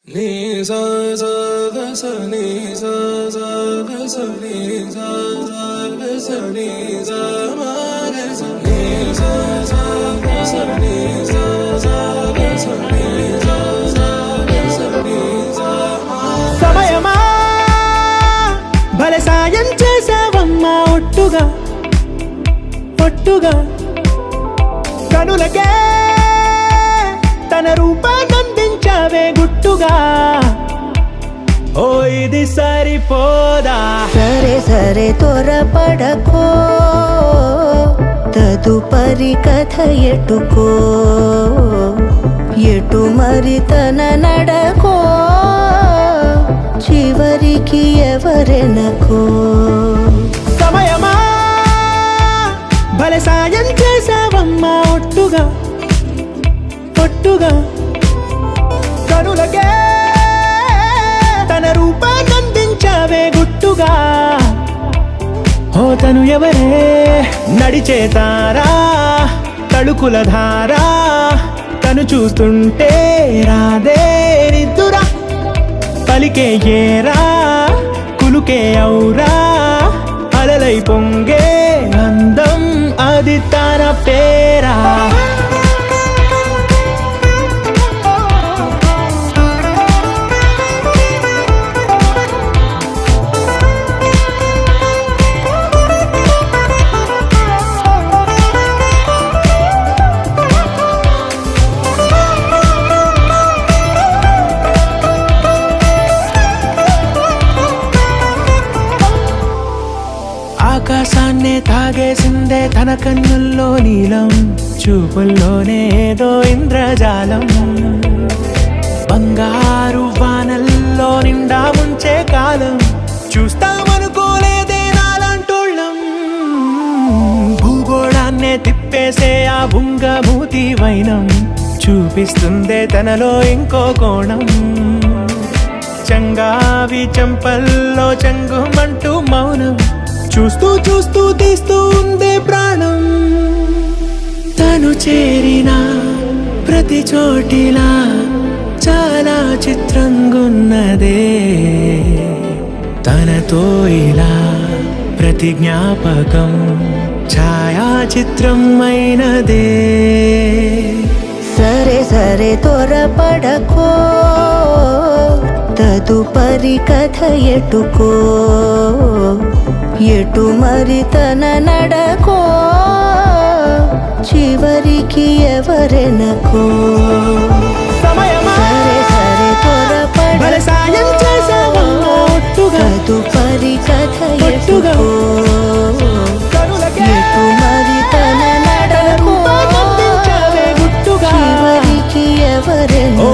Ni sa sa ga sa ni sa sa ga sa ni sa sa ga sa ni sa ma ga sa ni sa sa ga sa ni sa sa ga sa ni sa sa ga sa ni sa ma సమయమా భలే సాయం చేసావమ్మా ఒట్టుగా ఒట్టుగా కనులకే తన రూపాన్నందించావే గుట్టుగా ఓ ఇది సరిపోదా సరే సరే త్వరపడకో తదుపరి కథ ఎటుకో ఎటు మరి తన నడకో చివరికి ఎవరెనకో సమయమా భలే సాయం చేసావమ్మా ఒట్టుగా ఒట్టుగా కనులకే తన రూపాన్నందించావే గుట్టుగా ఓ తను ఎవరే నడిచే తారా తళుకుల ధారా తను చూస్తుంటే రాదే నిద్దురా పలికే ఏరా కులుకే ఔరా అలలై పొంగే అందం అది తన పేరా ఆకాశాన్నే తాగేసిందే తన కన్నుల్లో నీలం చూపుల్లోనే ఏదో ఇంద్రజాలం బంగారు వానల్లో నిండా ముంచే కాలం చూస్తామనుకోలేదే నాలాంటోళ్ళం భూగోళాన్నే తిప్పేసే ఆ బుంగమూతి వైనం చూపిస్తుందే తనలో ఇంకో కోణం చంగావి చంపల్లో చంగుమంటూ మౌనం చూస్తూ చూస్తూ తీస్తూ ఉందే ప్రాణం తను చేరిన ప్రతి చోటిలా చాలా చిత్రంగున్నదే తనతో ఇలా ప్రతి జ్ఞాపకం ఛాయాచిత్రం అయినదే సరే సరే త్వరపడకో తదుపరి కథ ఎటుకో ఎటు మరి తన నడకో చివరికి ఎవరెనకో సమయమా సరే సరే భలే సాయం చేసావమ్మా ఒట్టుగా తదుపరి కథ ఒట్టుగా ఎటుకో కనులకే ఎటు మరి తన నడకో రూపాన్నందించావే గుట్టుగా చివరికి ఎవరెనకో